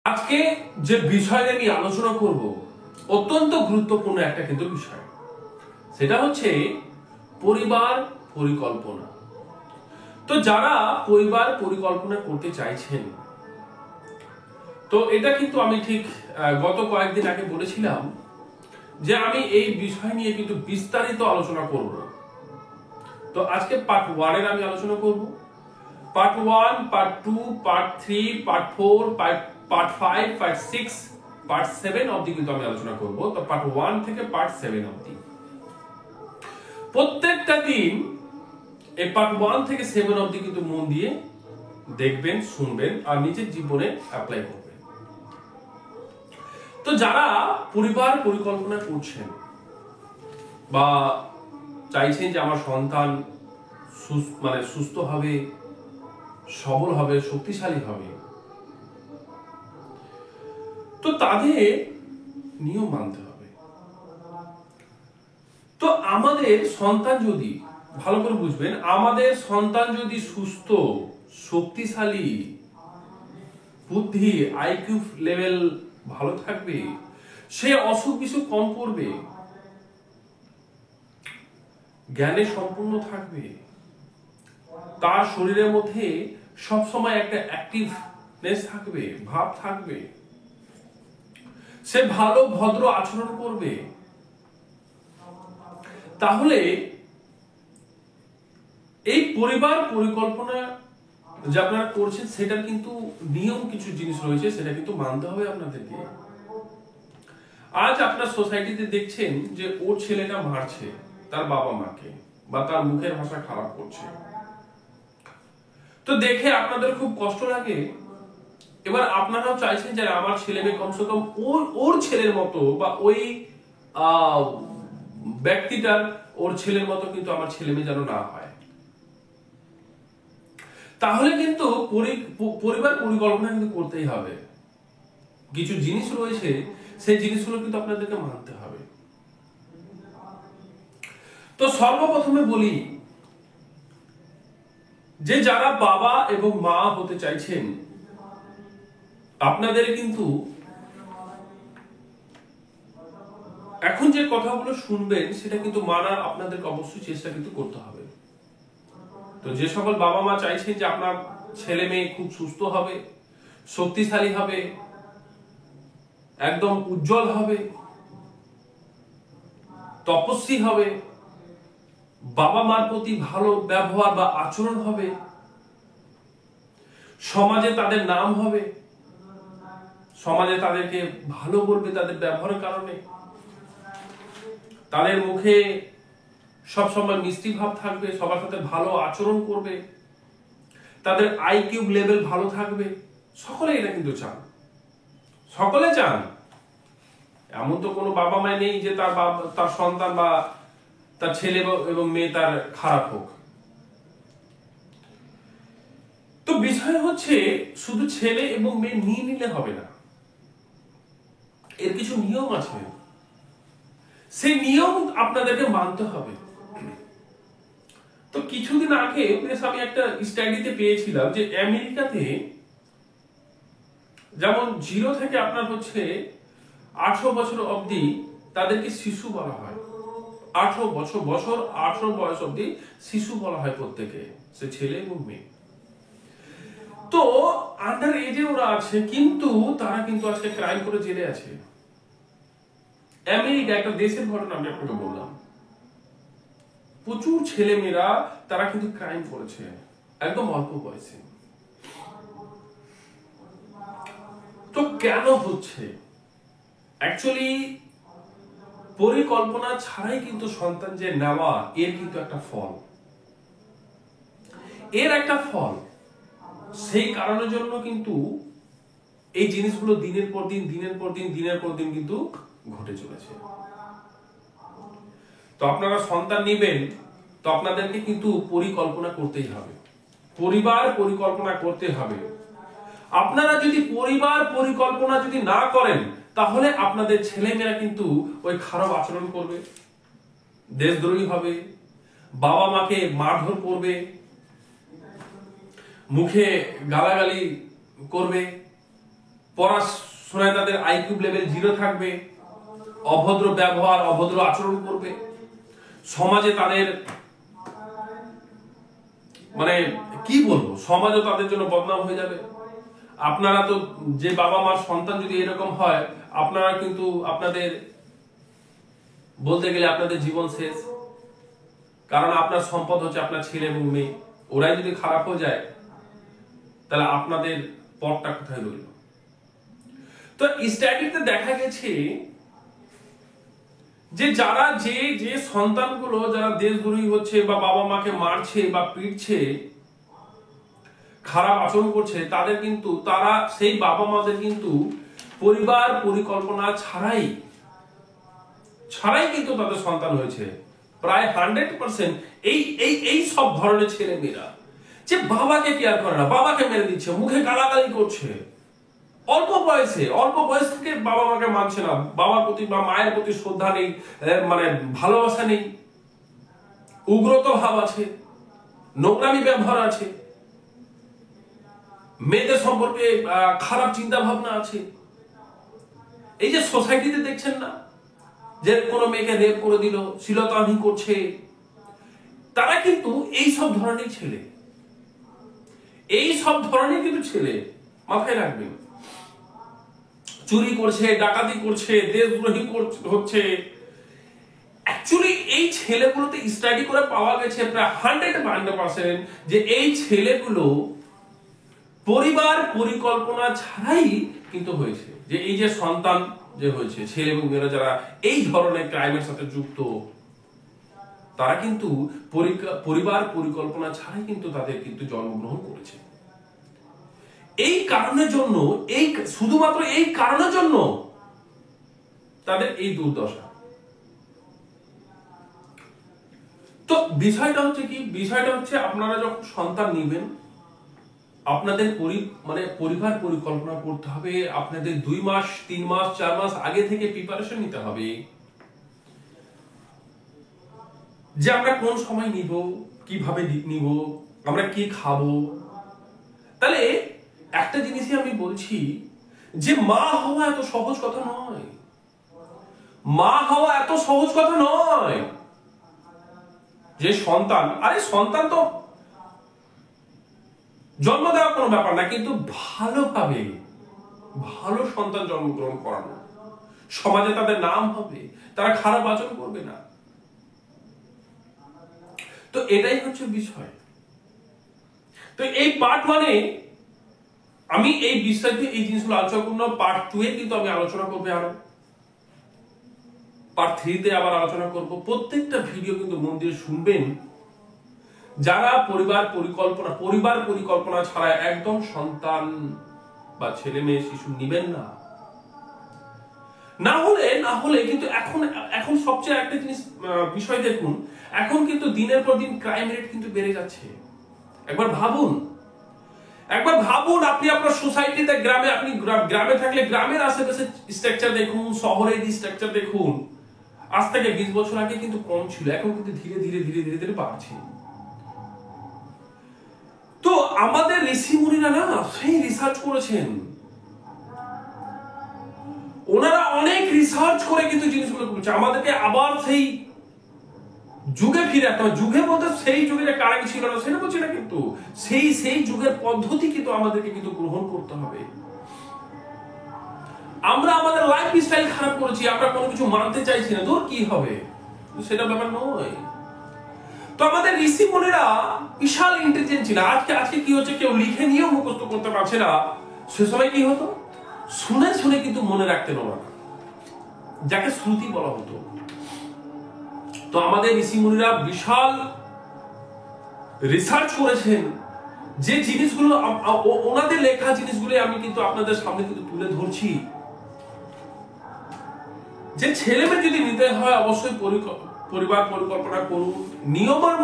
আজকে যে বিষয়ে আমি আলোচনা করব অত্যন্ত গুরুত্বপূর্ণ একটা কিন্তু বিষয়, সেটা হচ্ছে পরিবার পরিকল্পনা। তো যারা পরিবার পরিকল্পনা করতে চাইছেন, তো এটা কিন্তু আমি ঠিক গত কয়েকদিন আগে বলেছিলাম যে আমি এই বিষয় নিয়ে কিন্তু বিস্তারিত আলোচনা করব। তো আজকে পার্ট 1 এর আমি আলোচনা করব। Part 1, part 2, part 3, part 4, part 5, part 6, part 7 অবধি কিন্তু আমি আলোচনা করব। তো পার্ট 1 থেকে পার্ট 7 অবধি প্রত্যেকটা দিন এই পার্ট 1 থেকে 7 অবধি কিন্তু মন দিয়ে দেখবেন, শুনবেন আর নিজের জীবনে অ্যাপ্লাই করবেন। তো যারা পরিবার পরিকল্পনা করছেন বা চাইছেন যে আমার সন্তান সুস্থ হবে, সবল হবে, শক্তিশালী হবে, তো তাদের নিয়ম মানতে হবে। তো আমাদের সন্তান যদি, ভালো করে বুঝবেন, আমাদের সন্তান যদি সুস্থ, শক্তিশালী, বুদ্ধি আইকিউ লেভেল ভালো থাকবে, সে অসুখ বিসুখ কম করবে, জ্ঞানে সম্পূর্ণ থাকবে, তার শরীরের মধ্যে সবসময় একটা অ্যাক্টিভনেস থাকবে, ভাব থাকবে, সে ভালো ভদ্র আচরণ করবে, তাহলে এই পরিবার পরিকল্পনা যে আপনারা করছেন সেটার কিন্তু নিয়ম কিছু জিনিস রয়েছে, সেটা কিন্তু মানতে হবে আপনাদেরকে। আজ আপনার সোসাইটিতে দেখছেন যে ওর ছেলেটা মারছে তার বাবা মাকে বা তার মুখের ভাষা খারাপ করছে, তো দেখে আপনাদের খুব কষ্ট লাগে। এবার আপনারাও চাইছেন যে আমার ছেলে মেয়ে কমসে কম ওর ছেলের মতো বা ওই ব্যক্তিটার ওর ছেলের মতো কিন্তু আমার ছেলে মেয়ে যেন না হয়। তাহলে কিন্তু পরিবার পরিকল্পনা কিন্তু করতেই হবে। কিছু জিনিস রয়েছে, সেই জিনিসগুলো কিন্তু আপনাদেরকে মানতে হবে। তো সর্বপ্রথমে বলি যে যারা বাবা এবং মা হতে চাইছেন, আপনাদের কিন্তু এখন যে কথাগুলো শুনবেন সেটা কিন্তু মানার আপনাদেরকে অবশ্যই চেষ্টা কিন্তু করতে হবে। তো যে সকল বাবা মা চাইছেন যে আপনার ছেলে মেয়ে খুব সুস্থ হবে, শক্তিশালী হবে, একদম উজ্জ্বল হবে, তপস্বী হবে, বাবা মার প্রতি ভালো ব্যবহার বা আচরণ হবে, সমাজে তাদের নাম হবে, সমাজে তাদেরকে ভালো বলবে তাদের ব্যবহারের কারণে, তাদের মুখে সবসময় মিষ্টি ভাব থাকবে, সবার সাথে ভালো আচরণ করবে, তাদের আইকিউ লেভেল ভালো থাকবে, সকলে এটা কিন্তু চান, সকলে চান। এমন তো কোনো বাবা মা নেই যে তার সন্তান বা তার ছেলে এবং মেয়ে তার খারাপ হোক। তো বিষয় হচ্ছে শুধু ছেলে এবং মেয়ে নিয়ে নিলে হবে না, এর কিছু নিয়ম আছে, সেই নিয়ম আপনাদেরকে মানতে হবে। তো কিছুদিন আগে আমি একটা স্টাডিতে পেয়েছিলাম যে আমেরিকাতে যেমন 0 থেকে আপনার হচ্ছে 18 বছর অবধি তাদেরকে শিশু বলা হয়। 18 বয়স অবধি শিশু বলা হয় প্রত্যেকে, সে ছেলে এবং মেয়ে। তো আন্ডার এজে ওরা আছে, কিন্তু তারা কিন্তু আজকে ক্রাইম করে জেলে আছে। আমেরিকা একটা দেশের ঘটনা আমি আপনাকে বললাম, প্রচুর ছেলে মেয়েরা তারা কিন্তু ক্রাইম করেছে একদম অল্প বয়সে। তো কেন হচ্ছে? অ্যাকচুয়ালি পরিকল্পনা ছাড়াই কিন্তু সন্তান যে নেওয়া, এর কিন্তু একটা ফল, সেই কারণের জন্য কিন্তু এই জিনিসগুলো দিনের পর দিন কিন্তু ঘটে চলেছে। তো আপনারা সন্তান নেবেন, তো আপনাদেরকে কিন্তু পরিকল্পনা করতেই হবে, পরিবার পরিকল্পনা করতে হবে। আপনারা যদি পরিবার পরিকল্পনা যদি না করেন, তাহলে আপনাদের ছেলেমেয়েরা কিন্তু ওই খারাপ আচরণ করবে, দেশদ্রোহী হবে, বাবা মাকে মারধর করবে, মুখে গালাগালি করবে, পড়াশোনায় তাদের আইকিউ লেভেল 0 থাকবে, অভদ্র ব্যবহার, অভদ্র আচরণ করবে, সমাজে তাদের মানে কি বলবো, সমাজও তাদের জন্য বদনাম হয়ে যাবে। আপনারা তো, যে বাবা মার সন্তান যদি এরকম হয়, আপনারা কিন্তু আপনাদের বলতে গেলে আপনাদের জীবন শেষ। কারণ আপনার সম্পদ হচ্ছে আপনার ছেলে এবং মেয়ে, ওরাই যদি খারাপ হয়ে যায় তাহলে আপনাদের পথটা কোথায় রইল? তো স্ট্যাটিতে দেখা গেছে যে যারা যে সন্তানগুলো যারা দেশদ্রোহী হচ্ছে বা বাবা মাকে মারছে বা পিটছে, খারাপ আচরণ করছে, তাদের কিন্তু তারা সেই বাবা মাদের কিন্তু পরিবার পরিকল্পনা ছাড়াই কিন্তু তাদের সন্তান হয়েছে। প্রায় 100% এই সব ধরনের ছেলে মেয়েরা যে বাবাকে কেয়ার করে না, বাবাকে মেরে দিচ্ছে, মুখে গালাগালি করছে, অল্প বয়স থেকে বাবা মাকে মানছে না, বাবার প্রতি বা মায়ের প্রতি শ্রদ্ধা নেই, মানে ভালোবাসা নেই, উগ্রত ভাব আছে, নোংরামি ব্যবহার আছে, মেয়েদের সম্পর্কে খারাপ চিন্তা ভাবনা আছে। এই যে সোসাইটিতে দেখছেন না, যে কোনো মেয়েকে রেপ করে দিল, শ্লীলতাহানি করছে, তারা কিন্তু এই সব ধরনের ছেলে, কিন্তু ছেলে, মাথায় রাখবেন। চুরি করছে, ডাকাতি করছে, দেশদ্রোহী হচ্ছে। অ্যাকচুয়ালি এই ছেলেগুলোতে স্টাডি করে পাওয়া গেছে প্রায় 100% যে এই ছেলেগুলো পরিবার পরিকল্পনা ছাড়াই কিন্তু হয়েছে। যে এই যে সন্তান যে হয়েছে, ছেলে এবং মেয়েরা যারা এই ধরনের ক্রাইমের সাথে যুক্ত, তারা কিন্তু পরিবার পরিকল্পনা ছাড়াই কিন্তু তাদের কিন্তু জন্মগ্রহণ করেছে। এই কারণের জন্য, শুধুমাত্র এই কারণের জন্য তাদের এই দুর্দশা। তো বিষয়টা হচ্ছে আপনারা যখন সন্তান নেবেন, আপনাদের পরিবার পরিকল্পনা করতে হবে। আপনাদের 2 মাস 3 মাস 4 মাস আগে থেকে প্রিপারেশন নিতে হবে যে আমরা কোন সময় নিব, কিভাবে নিব, আমরা কি খাবো। তাহলে একটা জিনিসই আমি বলছি যে মা হওয়া এত সহজ কথা নয়। যে সন্তান তো জন্ম দেওয়া কোনো ব্যাপার না, কিন্তু ভালো সন্তান জন্মগ্রহণ করানো, সমাজে তাদের নাম হবে, তারা খারাপ আচরণ করবে না। তো এটাই হচ্ছে বিষয়। তো এই পার্ট 1-এ আমি এই বিস্তারিত এই জিনিসগুলো আলোচনা করব। পার্ট 2-এ কিন্তু আমি আলোচনা করবো, আরো পার্ট 3-তে আবার আলোচনা করব। প্রত্যেকটা ভিডিও কিন্তু মন দিয়ে শুনবেন। যারা পরিবার পরিকল্পনা ছাড়া একদম সন্তান বা ছেলে মেয়ে শিশু নিবেন না হলে কিন্তু এখন সবচেয়ে একটা বিষয় দেখুন, এখন কিন্তু দিনের পর দিন ক্রাইম রেট কিন্তু বেড়ে যাচ্ছে। একবার ভাবুন, আপনি আপনার সোসাইটিতে, গ্রামে থাকলে গ্রামের আশেপাশে স্ট্রাকচার দেখুন, শহরের স্ট্রাকচার দেখুন। আজ থেকে 20 বছর আগে কিন্তু কম ছিল, এখন কিন্তু ধীরে ধীরে বাড়ছে। তো আমাদের ঋষিমুনিরা না সেই রিসার্চ করেছেন, ওনারা অনেক রিসার্চ করে কিন্তু জিনিসগুলো করছে। আমাদেরকে আবার সেই যুগে ফিরে আসতে হবে। যুগে বলতে সেই যুগে যে কারেন্ট ছিল না সেটা বলছি না, কিন্তু সেই যুগের পদ্ধতি কিন্তু আমাদেরকে কিন্তু গ্রহণ করতে হবে। আমরা আমাদের লাইফ স্টাইল খারাপ করেছি, আমরা কোনো কিছু মানতে চাইছি না, তোর কি হবে, সেটা ব্যাপার নয়। তো আমাদের ঋষি মুনিরা বিশাল ইন্টেলিজেন্ট ছিল। আজকে কি হচ্ছে, কেউ লিখে নিয়েও মুখস্থ করতে পারছে না। সে সময় কি হতো, শুনে কিন্তু মনে রাখতেন ওরা, যাকে শ্রুতি বলা হতো। তো আমাদের ঋষি মুনিরা বিশাল রিসার্চ করেছেন, যে জিনিসগুলো ওনাদের লেখা জিনিসগুলো আমি কিন্তু আপনাদের সামনে কিন্তু তুলে ধরছি। যে ছেলে মেয়ে যদি নিতে হয়, অবশ্যই পরিবার পরিকল্পনা করুন, নিয়মের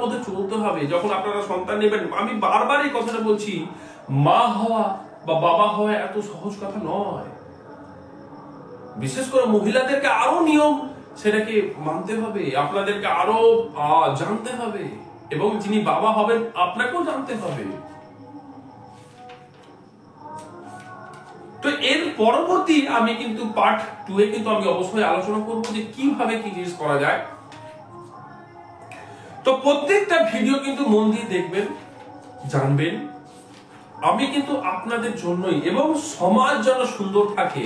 মধ্যে চলতে হবে। যখন আপনারা সন্তান নেবেন, আমি বারবার এই কথাটা বলছি, মা হওয়া বা বাবা হওয়া এত সহজ কথা নয়। বিশেষ করে মহিলাদেরকে আরো নিয়ম সেটাকে মানতে হবে, আপনাদেরকে আরো জানতে হবে, এবং যিনি বাবা হবেন আপনাকেও জানতে হবে। তো এর পরবর্তী আমি কিন্তু পার্ট 2 এ কিন্তু আমি অবশ্যই আলোচনা করব যে কিভাবে কি জিনিস করা যায়। তো প্রত্যেকটা ভিডিও কিন্তু মন দিয়ে দেখবেন, জানবেন। আমি কিন্তু আপনাদের জন্যই, এবং সমাজ যেন সুন্দর থাকে,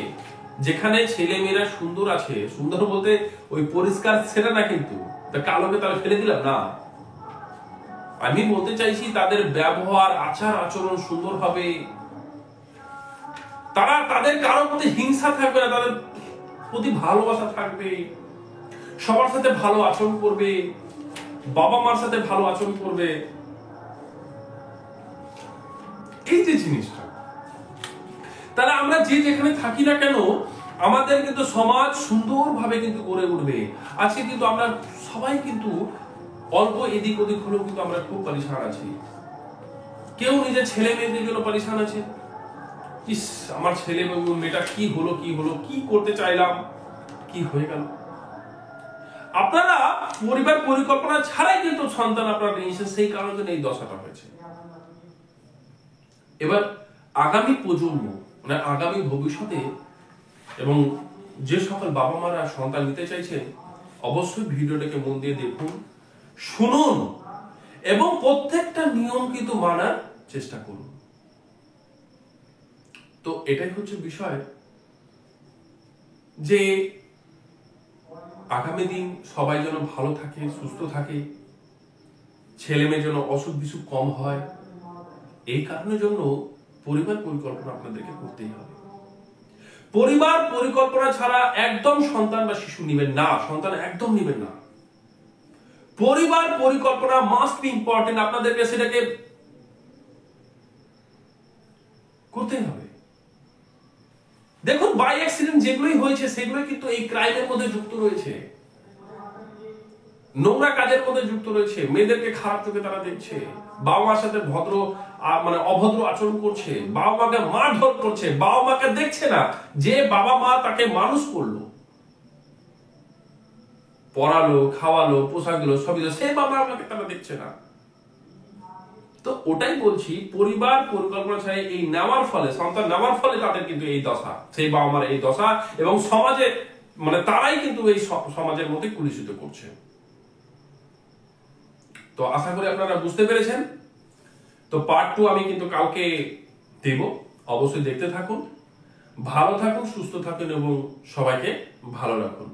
যেখানে ছেলে মেয়েরা সুন্দর আছে, সুন্দর বলতে ওই পরিষ্কার সেটা না, কিন্তু কালোকে তাহলে ফেলে দিলাম না, আমি বলতে চাইছি তাদের ব্যবহার আচার আচরণ সুন্দর হবে, তারা তাদের কারোর প্রতি হিংসা থাকবে না, তাদের প্রতি ভালোবাসা থাকবে, সবার সাথে ভালো আচরণ করবে, বাবা মার সাথে ভালো আচরণ করবে। এই যে জিনিসটা, তাহলে আমরা যে যেখানে থাকি না কেন আমাদের কিন্তু সমাজ সুন্দরভাবে কিন্তু গড়ে উঠবে। আজকে কিন্তু আমরা সবাই কিন্তু অল্প এদিক ওদিক হলেও কিন্তু আমরা খুব পরিশান আছি। কেউ নিজের ছেলে মেয়েদের জন্য পরিশান আছে, ইস আমার ছেলে মেয়েটা কি হলো কি করতে চাইলাম কি হয়ে গেল। আপনারা পরিবার পরিকল্পনা ছাড়াই কিন্তু সন্তান আপনারা নিয়েছেন, সেই কারণে এই দশাটা হয়েছে। এবার আগামী প্রজন্ম মানে আগামী ভবিষ্যতে, এবং যে সকল বাবা মারা সন্তান নিতে চাইছেন অবশ্যই ভিডিওটাকে মন দিয়ে দেখুন, শুনুন, এবং প্রত্যেকটা নিয়ম কিন্তু মানার চেষ্টা করুন। তো এটাই হচ্ছে বিষয়, যে আগামী দিন সবাই যেন ভালো থাকে, সুস্থ থাকে, ছেলে মেয়ের জন্য অসুখ বিসুখ কম হয়। এই কারণের জন্য পরিবার পরিকল্পনা আপনাদেরকে করতেই হবে। পরিবার পরিকল্পনা ছাড়া একদম সন্তান বা শিশু নেবেন না, সন্তান একদম নেবেন না। পরিবার পরিকল্পনা মাস্ট বি ইম্পর্টেন্ট, আপনাদেরকে সেটাকে করতেই হবে। দেখুন বাই অ্যাক্সিডেন্ট যেগুলোই হয়েছে সেগুলোই কিন্তু এই ক্রাইমের মধ্যে যুক্ত রয়েছে, নোংরা কাজের মধ্যে যুক্ত রয়েছে, মেয়েদেরকে খারাপ চোখে তারা দেখছে, বাবা মার সাথে মানে অভদ্র আচরণ করছে, বাবা মাকে মারধর করছে, বাবা মাকে দেখছে না যে বাবা মা তাকে মানুষ করলো, পড়ালো, খাওয়ালো, পোশাক দিল, সবই দিল, সেই বাবা মাকে তারা দেখছে না। তো ওটাই বলছি, পরিবার পরিকল্পনা ছাড়া এই নেওয়ার ফলে, সন্তান নেওয়ার ফলে তাদের কিন্তু এই দশা, সেই বাবা মার এই দশা, এবং সমাজে মানে তারাই কিন্তু এই সমাজের মধ্যে কুলুষিত করছে। তো আশা করি আপনারা বুঝতে পেরেছেন। তো পার্ট 2 আমি কিন্তু কালকে দেব, অবশ্যই দেখতে থাকুন। ভালো থাকুন, সুস্থ থাকুন, এবং সবাইকে ভালো রাখুন।